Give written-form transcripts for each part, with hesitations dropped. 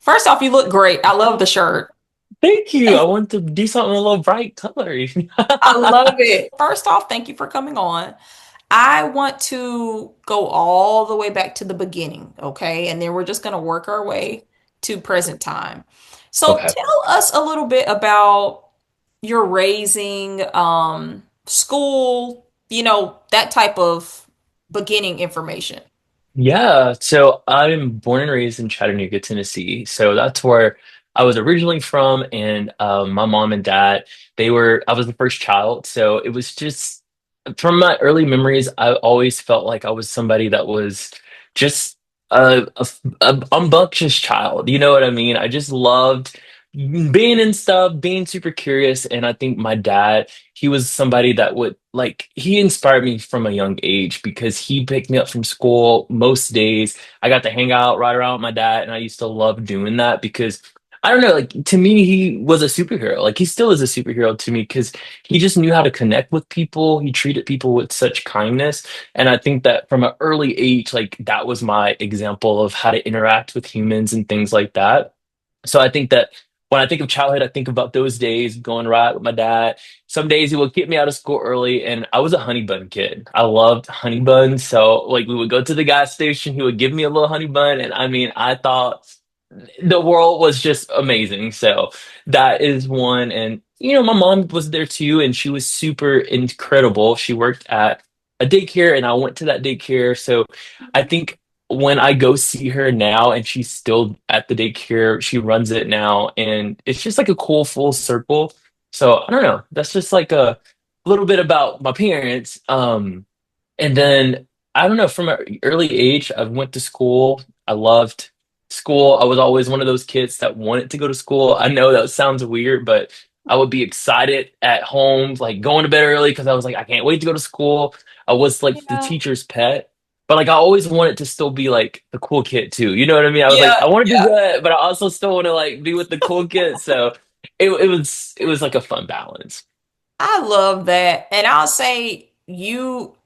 First off, you look great. I love the shirt. Thank you. I want to do something a little bright colory. I love it. First off, thank you for coming on. I want to go all the way back to the beginning, okay? And then we're just going to work our way to present time. So Okay. tell us a little bit about your raising, school, that type of beginning information. Yeah. So I'm born and raised in Chattanooga, Tennessee. So that's where I was originally from. And my mom and dad, I was the first child. So it was just from my early memories, I always felt like I was somebody that was just a umbuctious child. You know what I mean? I just loved being in stuff, being super curious. And I think my dad, he was somebody that he inspired me from a young age because he picked me up from school most days. I got to hang out right around with my dad, and I used to love doing that because I don't know, like to me, he was a superhero. Like he still is a superhero to me because he just knew how to connect with people. He treated people with such kindness. And I think that from an early age, like that was my example of how to interact with humans and things like that. So I think that when I think of childhood, I think about those days going right with my dad. Some days he would get me out of school early, and I was a honey bun kid. I loved honey buns. So like we would go to the gas station, he would give me a little honey bun, and I mean, I thought the world was just amazing. So that is one. And, my mom was there too, and she was super incredible. She worked at a daycare, and I went to that daycare. So I think when I go see her now and she's still at the daycare, she runs it now. And it's just like a cool full circle. So I don't know. That's just like a little bit about my parents. And then I don't know, from an early age, I went to school. I loved school. I was always one of those kids that wanted to go to school. I know that sounds weird, but I would be excited at home, like going to bed early because I was like, I can't wait to go to school. I was like the Yeah. teacher's pet, but like I always wanted to still be like the cool kid too. You know what I mean? I was like, Yeah, I want to do yeah. good, but I also still want to like be with the cool kids. So it was like a fun balance. I love that. And I'll say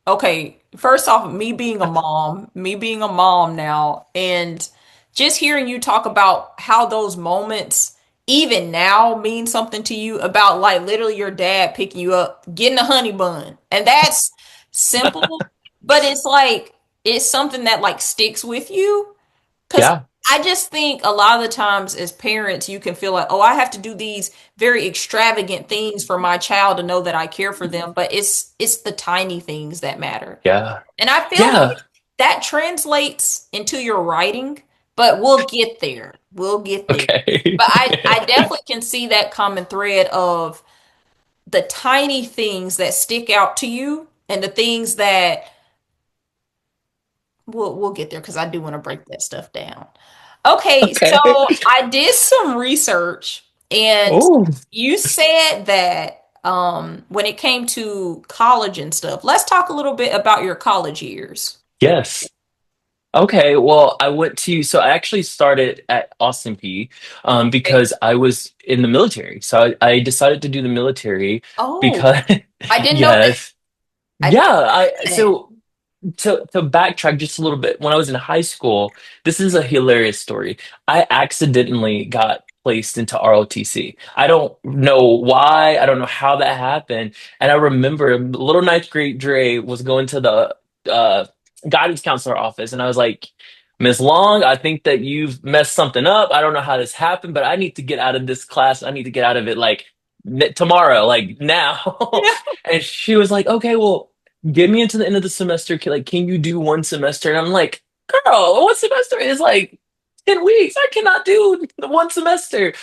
okay, first off, me being a mom now, and just hearing you talk about how those moments even now mean something to you about like literally your dad picking you up, getting a honey bun. And that's simple, but it's like it's something that like sticks with you. Because Yeah, I just think a lot of the times as parents, you can feel like, oh, I have to do these very extravagant things for my child to know that I care for them. But it's the tiny things that matter. yeah, And I feel yeah. like that translates into your writing, but we'll get there. We'll get there. Okay. But I definitely can see that common thread of the tiny things that stick out to you and the things that we'll get there because I do want to break that stuff down. Okay, so Okay. I did some research and Oh, you said that when it came to college and stuff, let's talk a little bit about your college years. yes. Okay, well, so I actually started at Austin P Okay. because I was in the military. So I decided to do the military Oh, because, I didn't know that. yes. I Yeah, didn't. so to backtrack just a little bit, when I was in high school, this is a hilarious story. I accidentally got placed into ROTC. I don't know why, I don't know how that happened. And I remember little ninth grade Dre was going to the guidance counselor office, and I was like, Miss Long, I think that you've messed something up. I don't know how this happened, but I need to get out of this class. I need to get out of it like tomorrow, like now. Yeah. And she was like, okay, well, get me into the end of the semester. Like, can you do one semester? And I'm like, girl, one semester is like 10 weeks. I cannot do the one semester.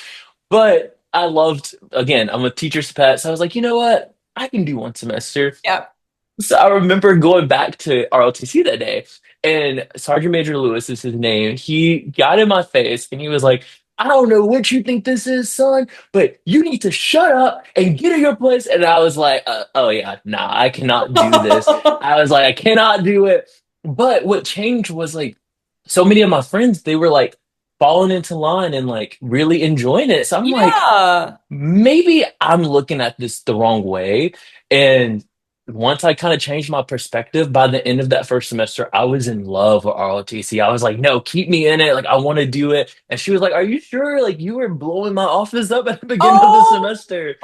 But I loved, again, I'm a teacher's pet. So I was like, you know what? I can do one semester. Yep. So I remember going back to ROTC that day, and Sergeant Major Lewis is his name. He got in my face and he was like, I don't know what you think this is, son, but you need to shut up and get in your place. And I was like, oh, yeah, nah, I cannot do this. I was like, I cannot do it. But what changed was like, so many of my friends, they were like falling into line and like really enjoying it. So I'm like, Yeah. maybe I'm looking at this the wrong way. And once I kind of changed my perspective, by the end of that first semester, I was in love with ROTC. I was like, no, keep me in it. Like, I want to do it. And she was like, are you sure? Like, you were blowing my office up at the beginning of the Oh, semester.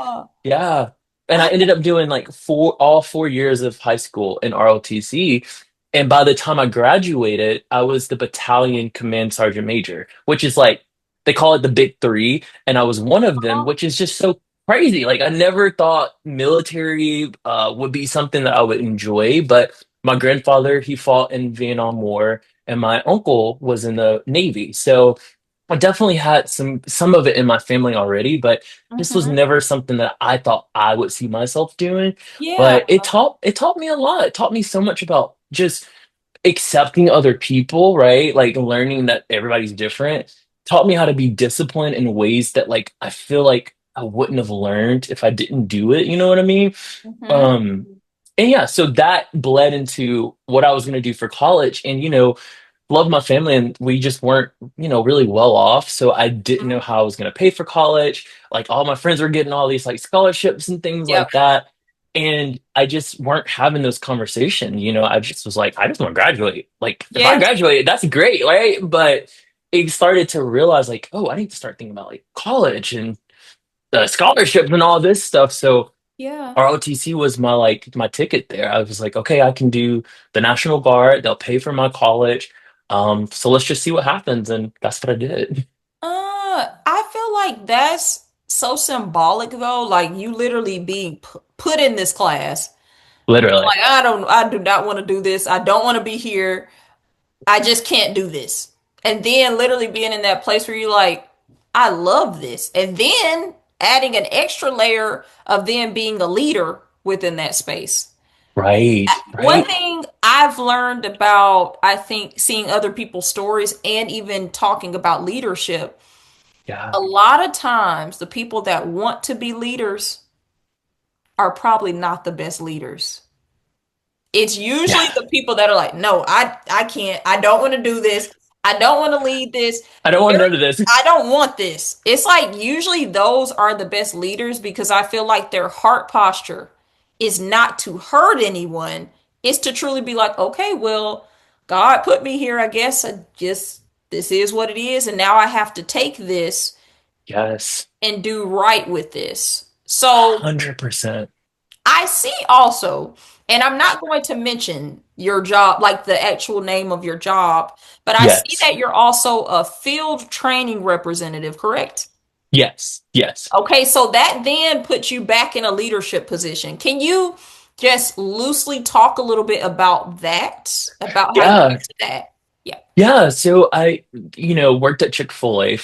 Yeah. And I ended up doing like all 4 years of high school in ROTC. And by the time I graduated, I was the battalion command sergeant major, which is like, they call it the big three. And I was one of them, which is just so crazy. Like I never thought military would be something that I would enjoy, but my grandfather, he fought in Vietnam War, and my uncle was in the Navy. So I definitely had some of it in my family already, but this was hmm. never something that I thought I would see myself doing. Yeah. But it taught me a lot. It taught me so much about just accepting other people, right? Like learning that everybody's different. Taught me how to be disciplined in ways that like I feel like I wouldn't have learned if I didn't do it. You know what I mean? Hmm. Um, and yeah, so that bled into what I was going to do for college. And, loved my family and we just weren't, really well off. So I didn't know how I was going to pay for college. Like all my friends were getting all these like scholarships and things Yep. like that. And I just weren't having those conversations. I just was like, I just want to graduate. Like if I Yes. graduate, that's great, right? But it started to realize like, oh, I need to start thinking about like college and scholarships and all this stuff. So Yeah. ROTC was my ticket there. I was like, okay, I can do the National Guard. They'll pay for my college. So let's just see what happens, and that's what I did. I feel like that's so symbolic though. Like you literally being put in this class. Literally, Like I do not want to do this. I don't want to be here. I just can't do this. And then literally being in that place where you're like, I love this. And then adding an extra layer of then being a leader within that space. right, One right, thing I've learned about, I think, seeing other people's stories and even talking about leadership, yeah, a lot of times the people that want to be leaders are probably not the best leaders. It's usually yeah. the people that are like, no, I can't. I don't want to do this. I don't want to lead this. I don't want none of this. I don't want this. It's like usually those are the best leaders because I feel like their heart posture is not to hurt anyone. It's to truly be like, okay, well, God put me here. I guess I just, this is what it is. And now I have to take this Yes, and do right with this. So 100%. I see also, and I'm not going to mention your job, like the actual name of your job, but I see Yes, that you're also a field training representative, correct? yes, yes. Okay, so that then puts you back in a leadership position. Can you just loosely talk a little bit about that, about how you Yeah, get to that? Yeah. yeah, so I, worked at Chick-fil-A.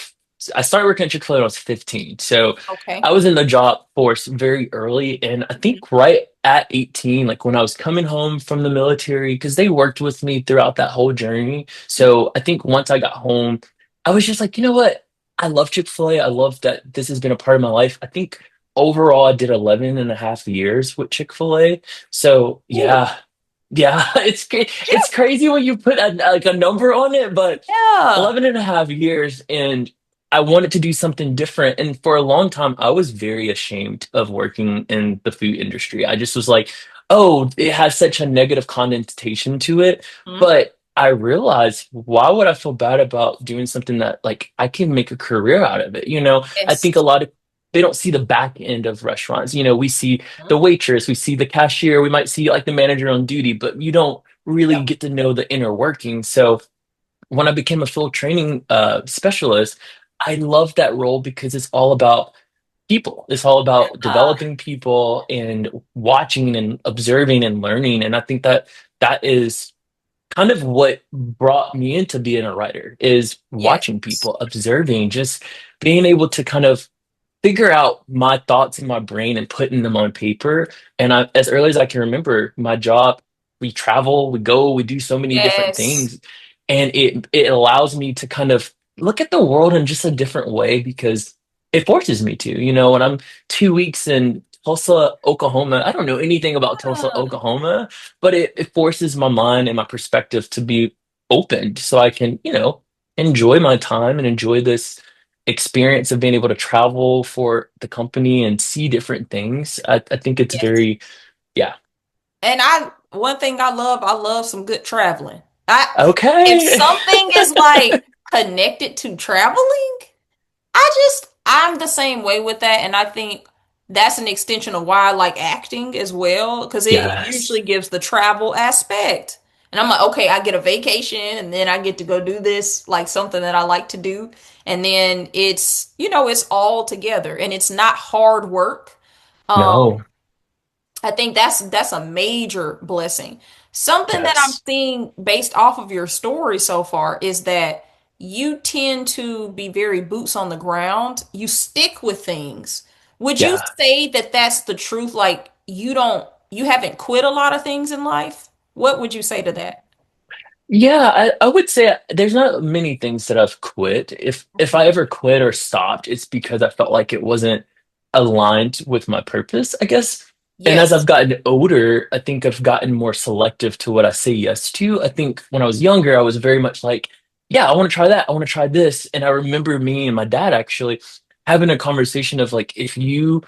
I started working at Chick-fil-A when I was 15. So Okay. I was in the job force very early. And I think right at 18, like when I was coming home from the military, because they worked with me throughout that whole journey. So I think once I got home, I was just like, you know what? I love Chick-fil-A. I love that this has been a part of my life. I think overall I did 11 and a half years with Chick-fil-A. So Ooh, yeah, yeah, it's crazy when you put like a number on it, but yeah. 11 and a half years, and I wanted to do something different. And for a long time, I was very ashamed of working in the food industry. I just was like, oh, it has such a negative connotation to it. Mhm. But I realized, why would I feel bad about doing something that like I can make a career out of it? I think a Yes. lot of they don't see the back end of restaurants. We see Mhm. the waitress, we see the cashier, we might see like the manager on duty, but you don't really Yep. get to know the inner workings. So when I became a field training specialist, I love that role because it's all about people. It's all about Uh, developing people and watching and observing and learning. And I think that that is kind of what brought me into being a writer is watching yes. people, observing, just being able to kind of figure out my thoughts in my brain and putting them on paper. And as early as I can remember, my job, we travel, we go, we do so many different Yes. things, and it allows me to kind of look at the world in just a different way because it forces me to. When I'm 2 weeks in Tulsa, Oklahoma, I don't know anything about Tulsa, Ah, Oklahoma, but it forces my mind and my perspective to be opened so I can, enjoy my time and enjoy this experience of being able to travel for the company and see different things. I think it's yes. very, yeah. And one thing I love some good traveling. If Okay. something is like connected to traveling, I'm the same way with that, and I think that's an extension of why I like acting as well, because it usually Yes. gives the travel aspect. And I'm like, okay, I get a vacation, and then I get to go do this, like something that I like to do, and then it's all together, and it's not hard work. Um, No. I think that's a major blessing. Something that I'm Yes. seeing based off of your story so far is that you tend to be very boots on the ground. You stick with things. Would you Yeah. say that that's the truth? Like you haven't quit a lot of things in life? What would you say to that? Yeah, I would say there's not many things that I've quit. If I ever quit or stopped, it's because I felt like it wasn't aligned with my purpose, I guess. And as I've Yes. gotten older, I think I've gotten more selective to what I say yes to. I think when I was younger, I was very much like, yeah, I want to try that. I want to try this. And I remember me and my dad actually having a conversation of like, if you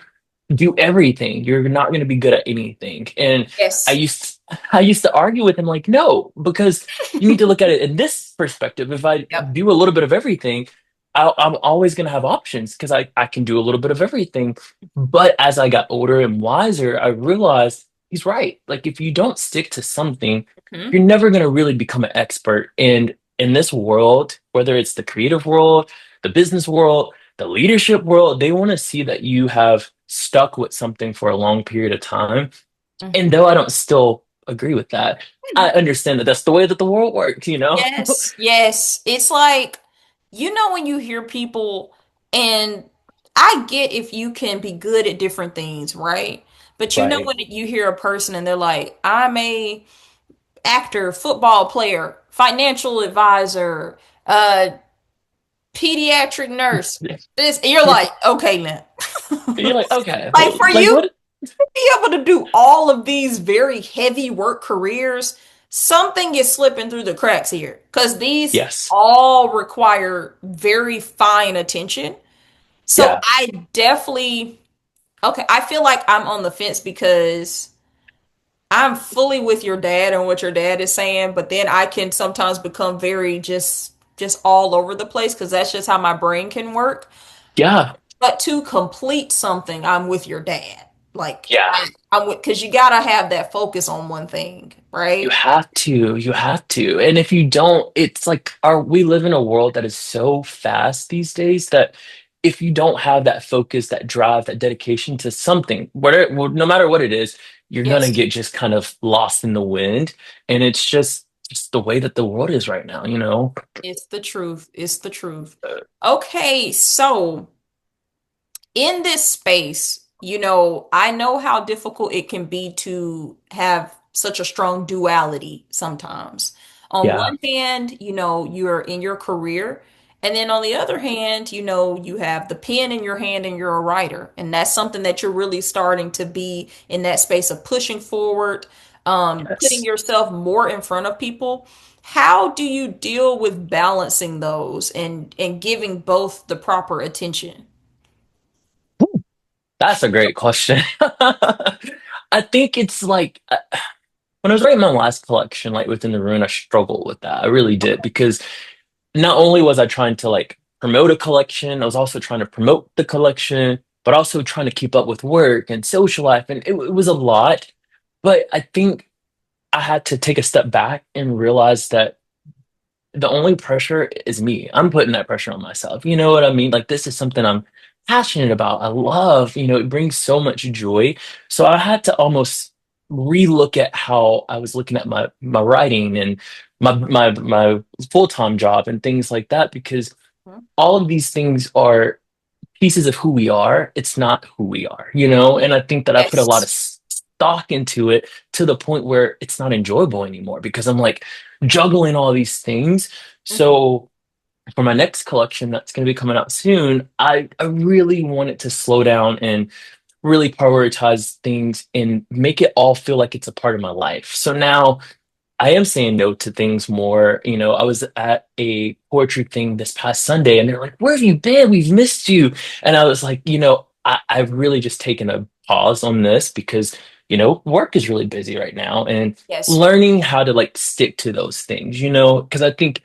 do everything. You're not going to be good at anything. And I Yes. used I used to argue with him like, no, because you need to look at it in this perspective. If I Yep. do a little bit of everything, I'm always going to have options because I can do a little bit of everything. But as I got older and wiser, I realized he's right. Like if you don't stick to something, Mhm. you're never going to really become an expert. And in this world, whether it's the creative world, the business world, the leadership world, they want to see that you have stuck with something for a long period of time. And Mhm. though I don't still agree with that, I understand that that's the way that the world works, you know? Yes, yes. It's like, when you hear people, and I get if you can be good at different things, right? But Right. when you hear a person and they're like, I'm a actor, football player, financial advisor, pediatric nurse, this, and you're like, okay, now. You're like, okay, Like for like you what? be able to do all of these very heavy work careers, something is slipping through the cracks here because these Yes. all require very fine attention. So Yeah. I definitely, okay, I feel like I'm on the fence because I'm fully with your dad and what your dad is saying, but then I can sometimes become very just all over the place because that's just how my brain can work. Yeah. But to complete something, I'm with your dad. Like Yeah. I'm with because you gotta have that focus on one thing, You right? have to. You have to. And if you don't, it's like we live in a world that is so fast these days that if you don't have that focus, that drive, that dedication to something, whatever, no matter what it is, you're gonna Yes, get just kind of lost in the wind. And it's just the way that the world is right now, you know? it's the truth. It's the truth. Okay, so in this space, I know how difficult it can be to have such a strong duality sometimes. On Yeah. one hand, you're in your career, and then on the other hand, you have the pen in your hand and you're a writer. And that's something that you're really starting to be in that space of pushing forward, putting Yes. yourself more in front of people. How do you deal with balancing those and giving both the proper attention? That's a great question. I think it's like when I was writing my last collection, like Within the Rune, I struggled with that. I really did because not only was I trying to like promote a collection, I was also trying to promote the collection, but also trying to keep up with work and social life. And it was a lot. But I think I had to take a step back and realize that the only pressure is me. I'm putting that pressure on myself. You know what I mean? Like this is something I'm passionate about. I love, it brings so much joy. So I had to almost relook at how I was looking at my writing and my full-time job and things like that because all of these things are pieces of who we are. It's not who we are, you know? And I think that I put a lot of Yes. stock into it to the point where it's not enjoyable anymore because I'm like juggling all these things. Mhm. So for my next collection that's going to be coming out soon, I really want it to slow down and really prioritize things and make it all feel like it's a part of my life. So now I am saying no to things more. I was at a poetry thing this past Sunday and they're like, where have you been? We've missed you. And I was like, I've really just taken a pause on this because work is really busy right now, and Yes. learning how to like stick to those things, because I think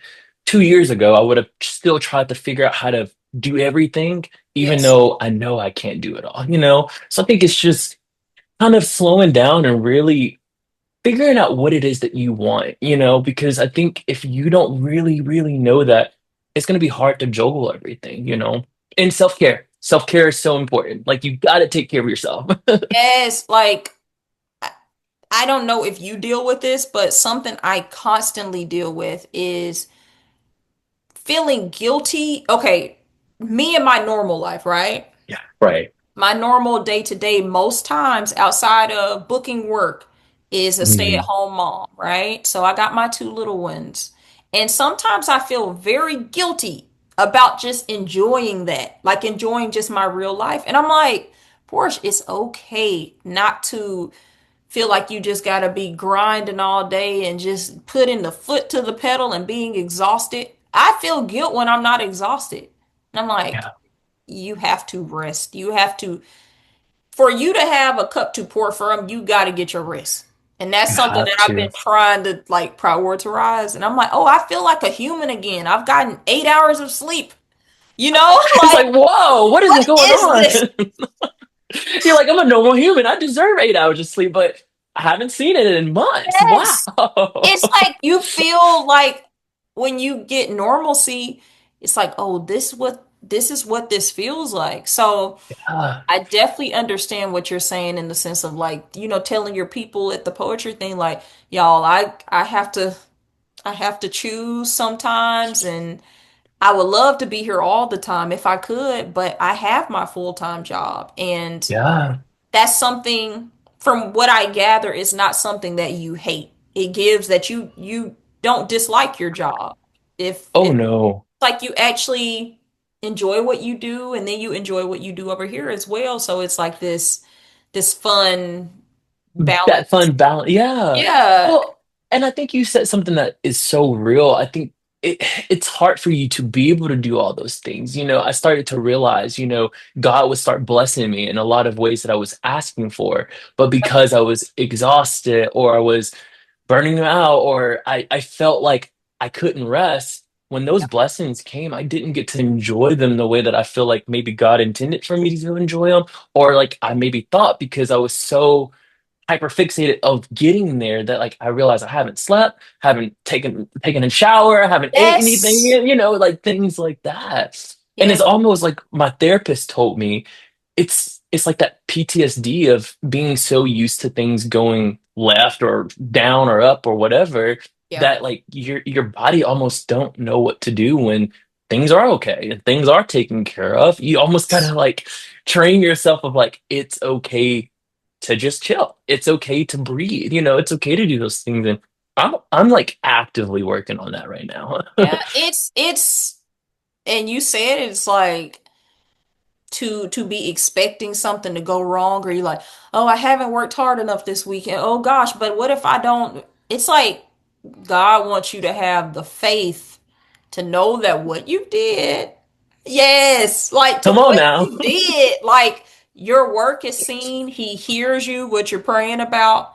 2 years ago I would have still tried to figure out how to do everything, even Yes. though I know I can't do it all. So I think it's just kind of slowing down and really figuring out what it is that you want, because I think if you don't really, really know that, it's going to be hard to juggle everything. And self-care. Self-care is so important. Like you got to take care of yourself. Yes. Like, I don't know if you deal with this, but something I constantly deal with is feeling guilty. Okay, me and my normal life, right? Yeah. Right. My normal day to day, most times outside of booking work, is a stay at Mm, home mom, right? So I got my two little ones. And sometimes I feel very guilty about just enjoying that, like enjoying just my real life. And I'm like, Porsche, it's okay not to feel like you just got to be grinding all day and just putting the foot to the pedal and being exhausted. I feel guilt when I'm not exhausted. And I'm like, yeah. you have to rest. You have to, for you to have a cup to pour from, you got to get your rest. And that's You something have that I've been to. trying to like prioritize. And I'm like, oh, I feel like a human again. I've gotten 8 hours of sleep. You know, It's like, like, whoa, what is what going is this? on? You're like, I'm a normal human. I deserve 8 hours of sleep, but I haven't seen it in months. Wow. Yes. It's like you feel like when you get normalcy, it's like, oh, this is what this feels like. So Yeah. I definitely understand what you're saying in the sense of like, telling your people at the poetry thing, like, y'all, I have to choose sometimes, and I would love to be here all the time if I could, but I have my full-time job, and Yeah. that's something, from what I gather, is not something that you hate. It gives that you don't dislike your job. If Oh it's no. like you actually enjoy what you do, and then you enjoy what you do over here as well. So it's like this fun That balance. fun balance. Yeah. Yeah. Well, and I think you said something that is so real. I think it's hard for you to be able to do all those things. I started to realize, God would start blessing me in a lot of ways that I was asking for. But because I was exhausted or I was burning out or I felt like I couldn't rest, when those blessings came, I didn't get to enjoy them the way that I feel like maybe God intended for me to enjoy them, or like I maybe thought because I was so hyper fixated of getting there that like I realized I haven't slept, haven't taken a shower, haven't ate anything, Yes. like things like that. And it's Yes. almost like my therapist told me it's like that PTSD of being so used to things going left or down or up or whatever Yeah. that like your body almost don't know what to do when things are okay and things are taken care of. You almost gotta like train yourself of like it's okay to just chill. It's okay to breathe. It's okay to do those things. And I'm like actively working on that right now. Yeah. It's and you said it's like to be expecting something to go wrong, or you're like, oh, I haven't worked hard enough this weekend. Oh gosh, but what if I don't? It's like God wants you to have the faith to know that what you did, yes, like to Come on what now. you did, like your work is seen. He hears you, what you're praying about.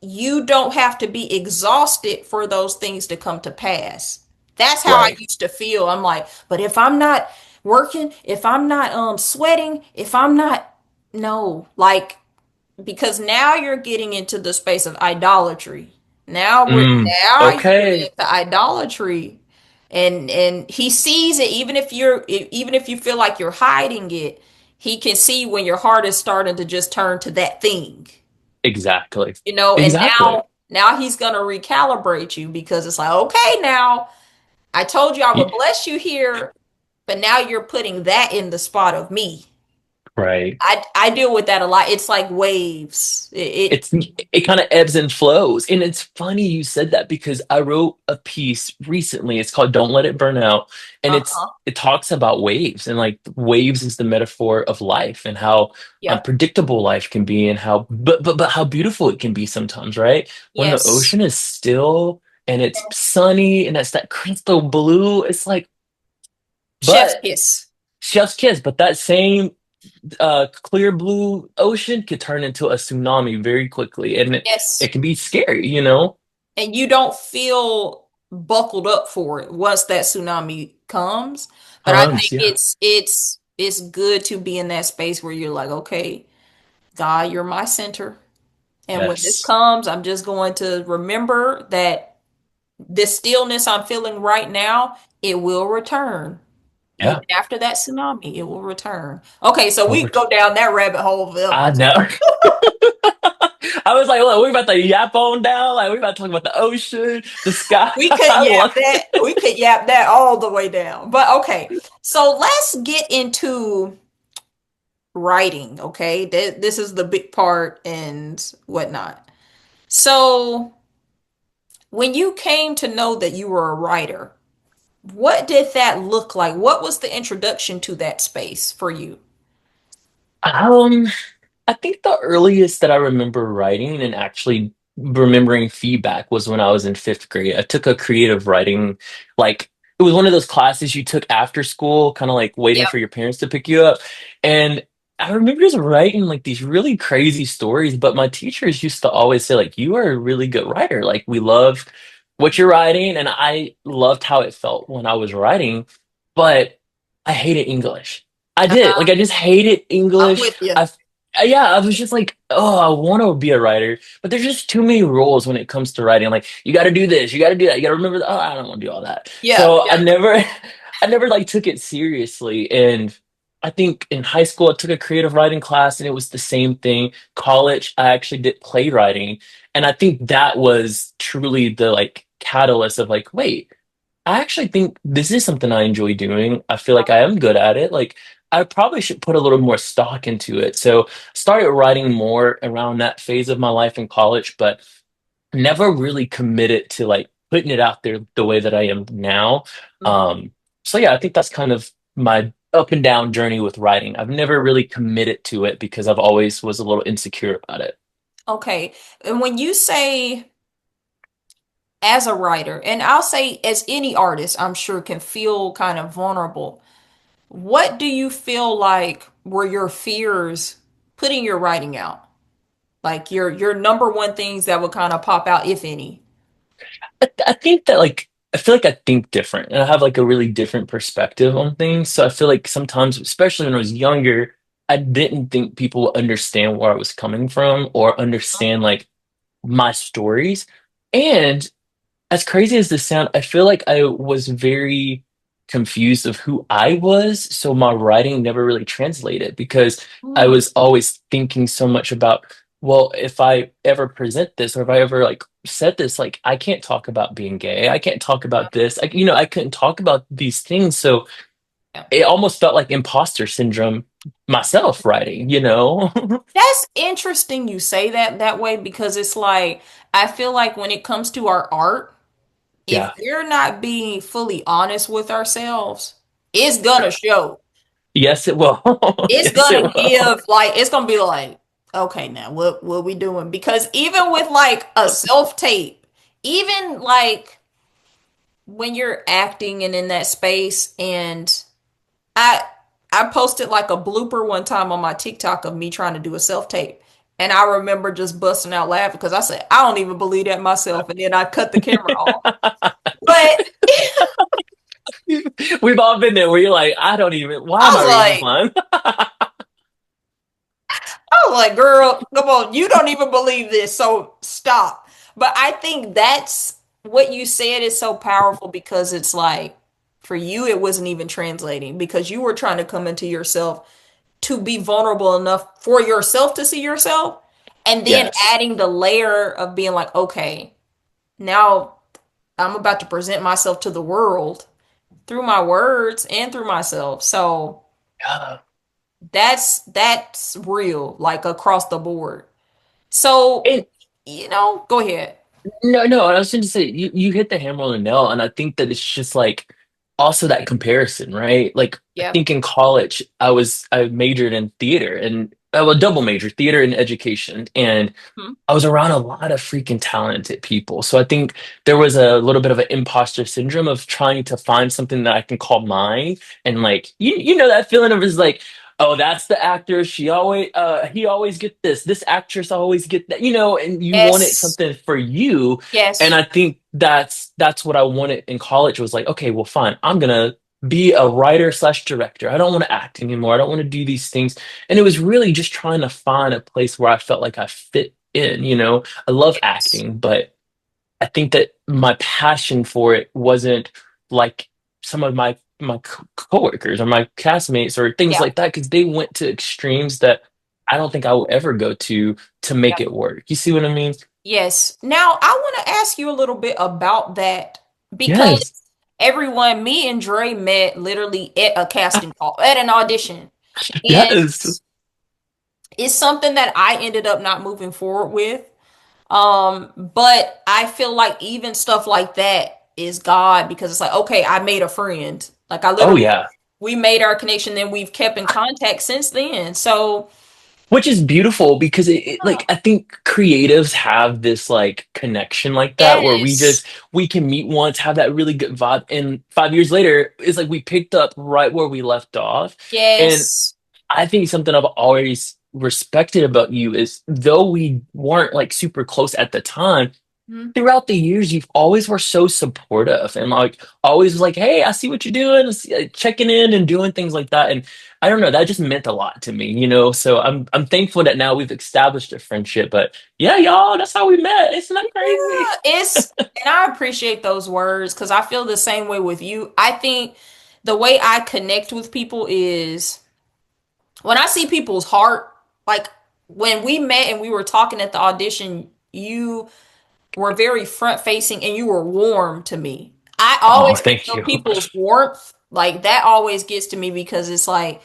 You don't have to be exhausted for those things to come to pass. That's how I Right. used to feel. I'm like, but if I'm not working, if I'm not sweating, if I'm not, no, like, because now you're getting into the space of idolatry. Now you're getting Okay. into idolatry. And he sees it, even if you feel like you're hiding it, he can see when your heart is starting to just turn to that thing. Exactly. And Exactly. now he's gonna recalibrate you, because it's like, okay, now I told you I would Y- bless you here, but now you're putting that in the spot of me. Right. I deal with that a lot. It's like waves. It It kind of ebbs and flows. And it's funny you said that because I wrote a piece recently. It's called Don't Let It Burn Out. And uh-huh. it talks about waves, and like waves is the metaphor of life and how Yep. unpredictable life can be and how but how beautiful it can be sometimes, right? When the Yes. ocean is still and it's sunny and it's that crystal blue, it's like, Chef's but kiss. chef's kiss, but that same clear blue ocean could turn into a tsunami very quickly, and it Yes. can be scary, you know? And you don't feel buckled up for it once that tsunami comes. But I think Yeah. it's good to be in that space where you're like, okay, God, you're my center. And when this Yes. comes, I'm just going to remember that this stillness I'm feeling right now, it will return. Even Yeah. after that tsunami, it will return. Okay, so we Over. can go down that rabbit hole I forever. know. I was like, look, we're about to yap on down. Like, we're about to talk about the ocean, the sky. We could I yap love that. We could yap that all the way down. But okay, so let's get into writing. Okay, this is the big part and whatnot. So, when you came to know that you were a writer, what did that look like? What was the introduction to that space for you? Um, I think the earliest that I remember writing and actually remembering feedback was when I was in fifth grade. I took a creative writing, like it was one of those classes you took after school, kind of like waiting Yep. for your parents to pick you up. And I remember just writing like these really crazy stories, but my teachers used to always say, like, you are a really good writer. Like, we love what you're writing, and I loved how it felt when I was writing, but I hated English. I did. Like, I just hated I'm English. with you. Yeah, I was just like, oh, I want to be a writer, but there's just too many rules when it comes to writing. Like, you got to do this, you got to do that, you got to remember that. Oh, I don't want to do all that. Yeah, So I yeah. never, I never like took it seriously. And I think in high school, I took a creative writing class, and it was the same thing. College, I actually did playwriting, and I think that was truly the like catalyst of like, wait. I actually think this is something I enjoy doing. I feel like I am good at it. Like I probably should put a little more stock into it. So started writing more around that phase of my life in college, but never really committed to like putting it out there the way that I am now. Mhm. So yeah, I think that's kind of my up and down journey with writing. I've never really committed to it because I've always was a little insecure about it. Okay. And when you say as a writer, and I'll say as any artist, I'm sure can feel kind of vulnerable. What do you feel like were your fears putting your writing out? Like your number one things that would kind of pop out, if any. I think that like I feel like I think different and I have like a really different perspective on things. So I feel like sometimes, especially when I was younger, I didn't think people would understand where I was coming from or understand like my stories. And as crazy as this sound, I feel like I was very confused of who I was, so my writing never really translated because I Mm, was always thinking so much about, well, if I ever present this or if I ever like said this, like I can't talk about being gay, I can't talk yeah, about this, I couldn't talk about these things, so yeah. it almost felt like imposter syndrome myself writing, you know? That's interesting you say that way because it's like I feel like when it comes to our art, if Yeah. we're not being fully honest with ourselves, it's gonna show. Yes, it will. It's Yes, it gonna will. give like it's gonna be like, okay, now what we doing? Because even with like a self tape, even like when you're acting and in that space, and I I posted like a blooper one time on my TikTok of me trying to do a self tape. And I remember just busting out laughing because I said, I don't even believe that myself. And then I cut the camera off. But We've all been there where you're like, I don't even, why I am I was reading this like, line? girl, come on, you don't even believe this, so stop. But I think that's what you said is so powerful because it's like for you, it wasn't even translating because you were trying to come into yourself to be vulnerable enough for yourself to see yourself, and then Yes. adding the layer of being like, okay, now I'm about to present myself to the world through my words and through myself. So Yeah. that's real, like across the board. So, And go ahead. no, I was going to say, you hit the hammer on the nail. And I think that it's just like also that comparison, right? Like, I Yep. think in college, I majored in theater and well, double major, theater and education. And Hmm. I was around a lot of freaking talented people. So I think there was a little bit of an imposter syndrome of trying to find something that I can call mine. And like, you know that feeling of is like, oh, that's the actor. She always, he always get this. This actress always get that, and you wanted Yes. something for you. And Yes. I think that's what I wanted in college was like, okay, well, fine. I'm gonna be a writer slash director. I don't want to act anymore. I don't want to do these things. And it was really just trying to find a place where I felt like I fit in, I love Yes. acting, but I think that my passion for it wasn't like some of my coworkers or my castmates or things Yeah. like that because they went to extremes that I don't think I will ever go to make Yeah. it work. You see what I mean? Yes. Now, I want to ask you a little bit about that because Yes. everyone, me and Dre met literally at a casting call, at an audition. And Yes. it's something that I ended up not moving forward with. But I feel like even stuff like that is God because it's like, okay, I made a friend. Like I Oh literally, yeah. we made our connection, then we've kept in contact since then. So, Which is beautiful because yeah. like I think creatives have this like connection like that where Yes. we can meet once, have that really good vibe, and 5 years later, it's like we picked up right where we left off. And Yes. I think something I've always respected about you is though we weren't like super close at the time, Mhm. throughout the years, you've always were so supportive and like always was like, hey, I see what you're doing, checking in and doing things like that. And I don't know, that just meant a lot to me. So I'm thankful that now we've established a friendship. But yeah, y'all, that's how we met. Isn't that crazy? Yeah, and I appreciate those words because I feel the same way with you. I think the way I connect with people is when I see people's heart, like when we met and we were talking at the audition, you were very front facing and you were warm to me. I Oh, always thank feel you. people's warmth, like that always gets to me because it's like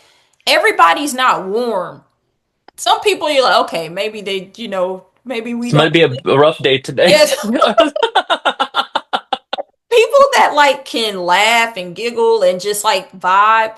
everybody's not warm. Some people you're like, okay, maybe they, maybe we This don't. might be a rough day today. Yes, people that like can laugh and giggle and just like vibe,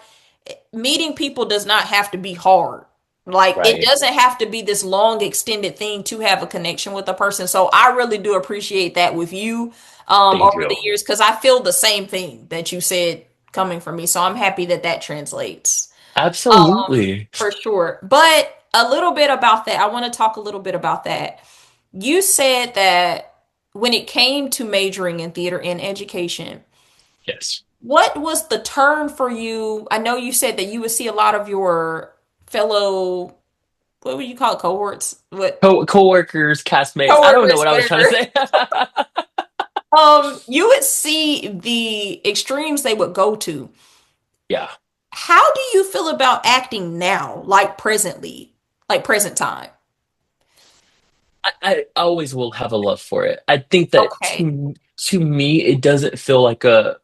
meeting people does not have to be hard. Like it Right. doesn't have to be this long extended thing to have a connection with a person. So I really do appreciate that with you Thank over the you. years because I feel the same thing that you said coming from me. So I'm happy that that translates Absolutely. for sure. But a little bit about that. I want to talk a little bit about that. You said that when it came to majoring in theater and education, Yes. what was the turn for you? I know you said that you would see a lot of your fellow, what would you call it, cohorts? What Coworkers, castmates. I don't know coworkers, what I was trying to whatever. say. You would see the extremes they would go to. Yeah. How do you feel about acting now, like presently, like present time? I always will have a love for it. I think that Okay. to me, it doesn't feel like a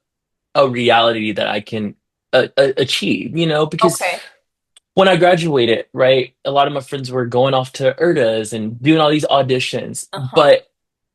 reality that I can achieve, because Okay. when I graduated, right, a lot of my friends were going off to IRDAs and doing all these auditions, Uh-huh. but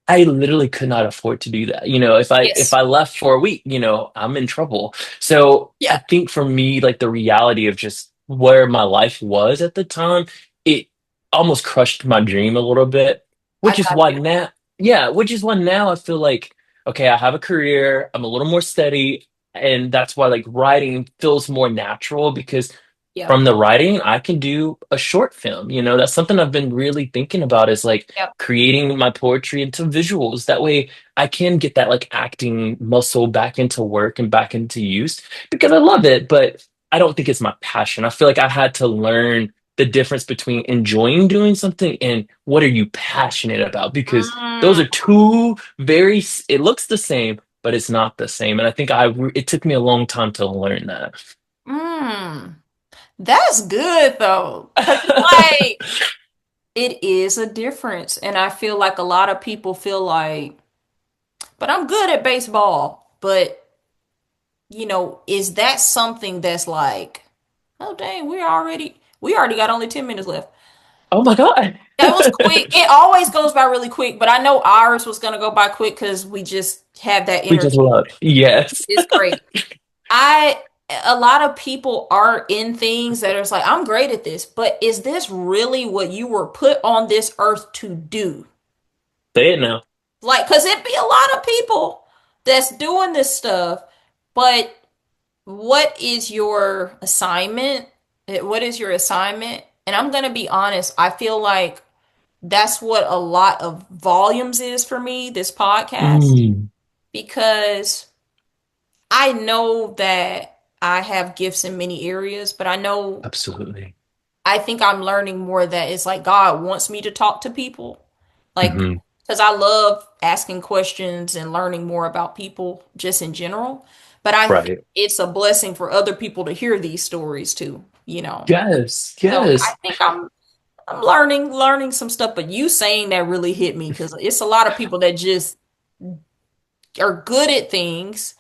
I literally could not afford to do that. If Yes. I left for a week, I'm in trouble. So I Yeah, think for me, like the reality of just where my life was at the time, it almost crushed my dream a little bit, I which is got why you. now, yeah, which is why now I feel like, okay, I have a career, I'm a little more steady, and that's why like writing feels more natural because Yep. from the writing, I can do a short film. That's something I've been really thinking about is like Yep. creating my poetry into visuals. That way I can get that like acting muscle back into work and back into use because I love it, but I don't think it's my passion. I feel like I had to learn the difference between enjoying doing something and what are you passionate about because those Mm, are two it looks the same, but it's not the same. And I think it took me a long time to learn that. mm. That's good though, because it's like it is a difference. And I feel like a lot of people feel like, but I'm good at baseball. But, is that something that's like, oh dang, we already got only 10 minutes left. Oh my God. That was quick. It always goes by really quick, but I know ours was gonna go by quick because we just have that We just energy. love. Yes. It's great. I a lot of people are in things that are just like, I'm great at this, but is this really what you were put on this earth to do? Say it now. Like, because it'd be a lot of people that's doing this stuff, but what is your assignment? What is your assignment? And I'm gonna be honest, I feel like that's what a lot of volumes is for me, this podcast, Mm, because I know that I have gifts in many areas, but absolutely. I think I'm learning more that it's like God wants me to talk to people. Like, Hmm. because I love asking questions and learning more about people just in general. But I think Right. it's a blessing for other people to hear these stories too, you know. Yes, So I yes, think I'm learning some stuff, but you saying that really hit me because it's a lot of people that just are good at things,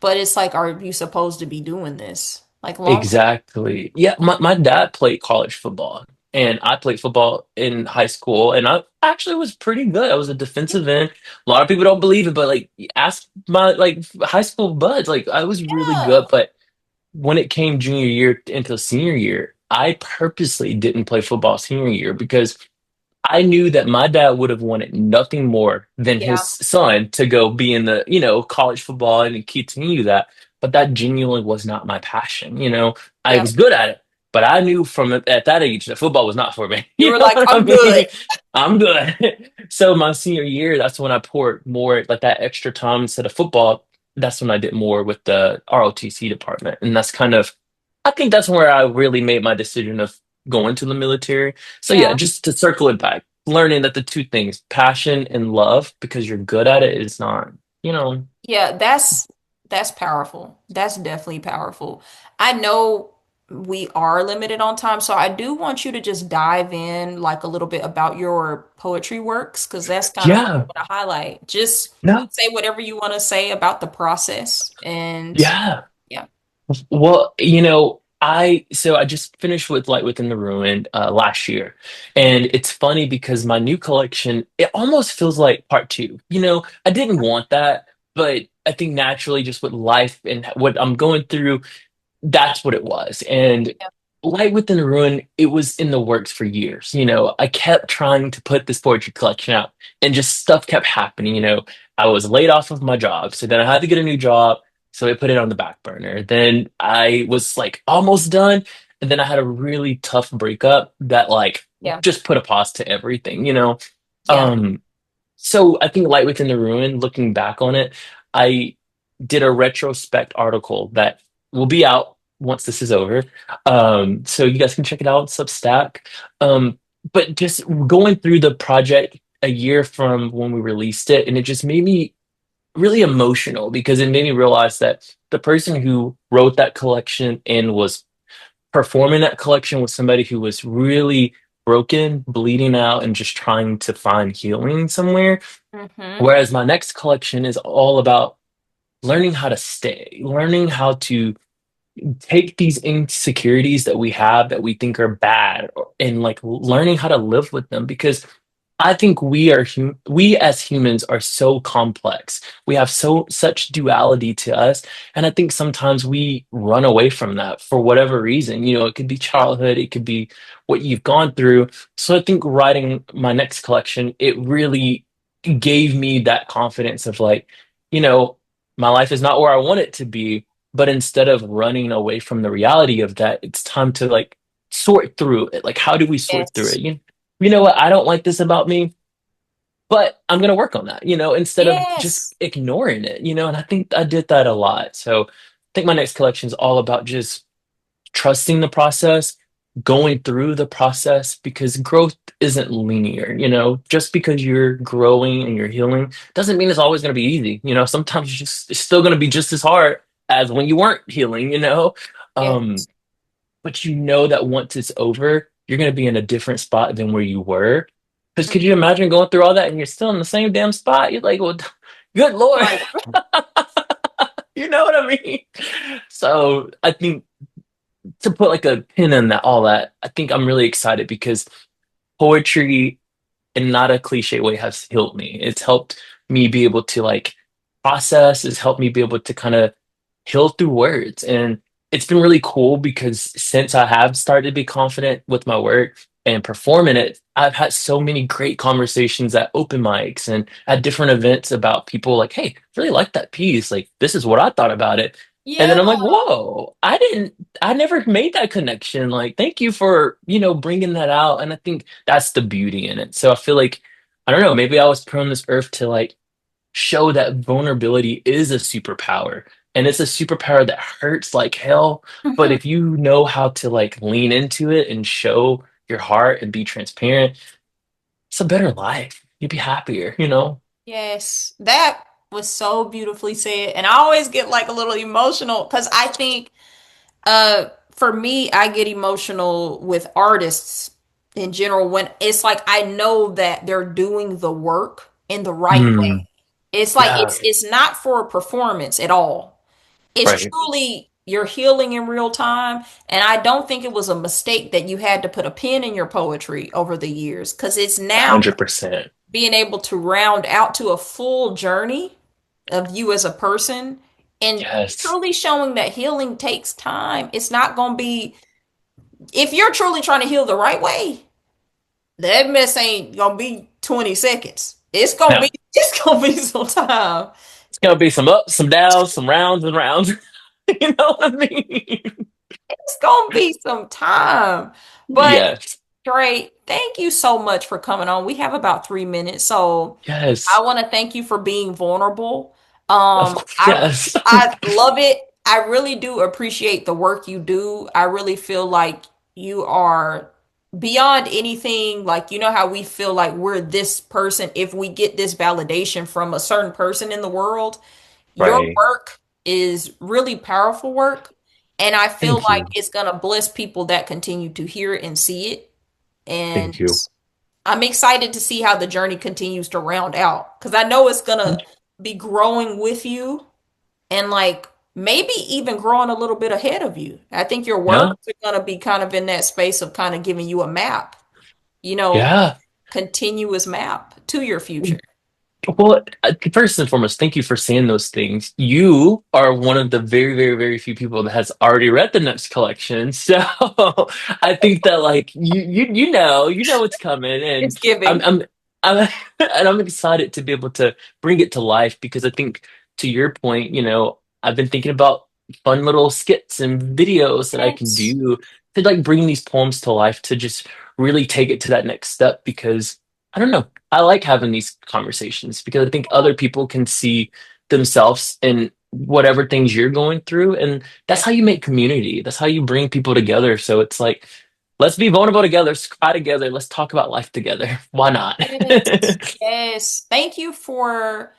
but it's like, are you supposed to be doing this? Like long term? exactly. Yeah, my dad played college football, and I played football in high school, and I actually was pretty good. I was a defensive end. A lot of people don't believe it, but like ask my like high school buds, like I was really Yeah. good. But when it came junior year into senior year, I purposely didn't play football senior year because I knew that my dad would have wanted nothing more than his Yeah. son to go be in the, college football and continue that. But that genuinely was not my passion. I Yeah. was good at it, but I knew from at that age that football was not for me. You You were know like, what I I'm good. mean? I'm good. So my senior year, that's when I poured more like that extra time instead of football. That's when I did more with the ROTC department. And that's kind of, I think that's where I really made my decision of going to the military. So yeah, Yeah. just to circle it back, learning that the two things, passion and love, because you're good at it, is not, you know, Yeah, that's powerful. That's definitely powerful. I know we are limited on time, so I do want you to just dive in like a little bit about your poetry works because that's kind of what I yeah, want to highlight. Just no, say whatever you want to say about the process and yeah. yeah. Well, I just finished with Light Within the Ruin last year, Mhm. and it's funny because my new collection it almost feels like part two. I didn't want that, but I think naturally, just with life and what I'm going through, that's what it was. And Yeah. Light Within the Ruin, it was in the works for years. I kept trying to put this poetry collection out, and just stuff kept happening. I was laid off of my job, so then I had to get a new job. So I put it on the back burner. Then I was like almost done, and then I had a really tough breakup that like Yeah. just put a pause to everything. Yeah. Um, so I think Light Within the Ruin, looking back on it, I did a retrospect article that will be out once this is over. So you guys can check it out on Substack. Um, but just going through the project a year from when we released it, and it just made me really emotional because it made me realize that the person who wrote that collection and was performing that collection was somebody who was really broken, bleeding out, and just trying to find healing somewhere. Mm-hmm. Whereas my next collection is all about learning how to stay, learning how to take these insecurities that we have that we think are bad and like learning how to live with them because I think we as humans are so complex. We have such duality to us, and I think sometimes we run away from that for whatever reason. It could be childhood, it could be what you've gone through. So I think writing my next collection, it really gave me that confidence of like, you know, my life is not where I want it to be, but instead of running away from the reality of that, it's time to like sort through it. Like, how do we sort through Yes. it? You know what? I don't like this about me, but I'm going to work on that, instead of just Yes. ignoring it. And I think I did that a lot. So I think my next collection is all about just trusting the process, going through the process because growth isn't linear. Just because you're growing and you're healing doesn't mean it's always going to be easy. Sometimes it's still going to be just as hard as when you weren't healing. Um, Yes. but you know that once it's over, you're going to be in a different spot than where you were. Because could you imagine going through all that and you're still in the same damn spot? You're like, well, good Lord. Like, You know what I mean? So I think to put like a pin in that, all that, I think I'm really excited because poetry in not a cliche way has healed me. It's helped me be able to like process, it's helped me be able to kind of heal through words. And it's been really cool because since I have started to be confident with my work and performing it, I've had so many great conversations at open mics and at different events about people like, hey, really like that piece. Like, this is what I thought about it. And Yeah. then I'm like, whoa, I never made that connection. Like, thank you for, bringing that out. And I think that's the beauty in it. So I feel like, I don't know, maybe I was put on this earth to like show that vulnerability is a superpower. And it's a superpower that hurts like hell. But if you know how to like lean into it and show your heart and be transparent, it's a better life. You'd be happier. Yes, that was so beautifully said. And I always get like a little emotional because I think for me, I get emotional with artists in general when it's like I know that they're doing the work in the right way. Mm, It's like yeah, it's not for a performance at all. It's right. truly you're healing in real time. And I don't think it was a mistake that you had to put a pin in your poetry over the years because it's now 100%. being able to round out to a full journey of you as a person and Yes. truly showing that healing takes time. It's not going to be, if you're truly trying to heal the right way, that mess ain't going to be 20 seconds. It's going to No, be, it's going to be some time. it's gonna be some ups, some downs, some rounds and rounds. You know what I mean? It's going to be some time. But Yes. Dre, thank you so much for coming on. We have about 3 minutes, so I Yes. want to thank you for being vulnerable. Of course. I Yes. I love it. I really do appreciate the work you do. I really feel like you are beyond anything. Like, you know how we feel like we're this person if we get this validation from a certain person in the world. Your Right. work is really powerful work, and I feel Thank like you. it's gonna bless people that continue to hear it and see it. And Thank you. I'm excited to see how the journey continues to round out because I know it's gonna be growing with you and like maybe even growing a little bit ahead of you. I think your Yeah. words are gonna be kind of in that space of kind of giving you a map, you know, Yeah. continuous map to your future. Well, first and foremost, thank you for saying those things. You are one of the very, very, very few people that has already read the next collection. So I think that like you know what's coming, and It's giving. I'm I'm and I'm excited to be able to bring it to life because I think to your point, I've been thinking about fun little skits and videos that I can Yes. do to like bring these poems to life to just really take it to that next step because I don't know. I like having these conversations because I think other people can see themselves in whatever things you're going through. And that's Yes. how you make community. That's how you bring people together. So it's like, let's be vulnerable together, let's cry together, let's talk about life together. Why not? Yes. Yes. Thank you for,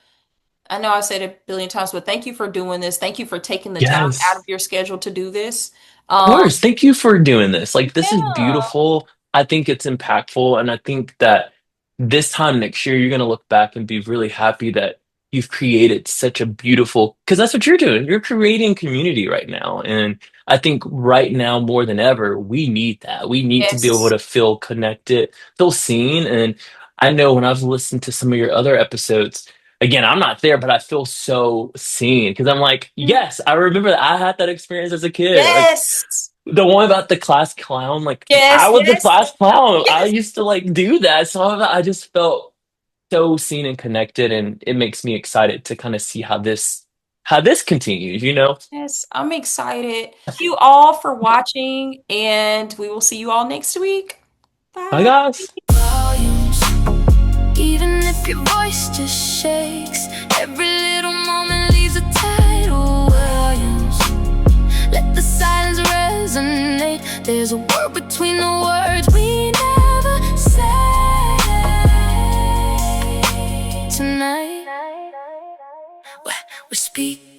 I know I said it a billion times, but thank you for doing this. Thank you for taking the time out Yes. of your schedule to do this. Of Um, course. Thank you for doing this. Like, this is yeah. beautiful. I think it's impactful. And I think that this time next year, you're going to look back and be really happy that you've created such a beautiful, because that's what you're doing. You're creating community right now. And I think right now, more than ever, we need that. We need to be able Yes. to feel connected, feel seen. And I know when I've listened to some of your other episodes, again, I'm not there, but I feel so seen because I'm like, yes, I remember that I had that experience as a kid. Like, Yes. the one about the class clown, like I Yes. was the Yes. class clown. I Yes. used to like do that. So I just felt so seen and connected, and it makes me excited to kind of see how this continues. Yes. I'm excited. Thank you all for watching, and we will see you all next week. Bye, Bye. guys. Volumes, even if your voice just shakes, every little moment leaves a tidal volumes. Let the silence resonate. There's a word between the words we never say tonight. We're speaking.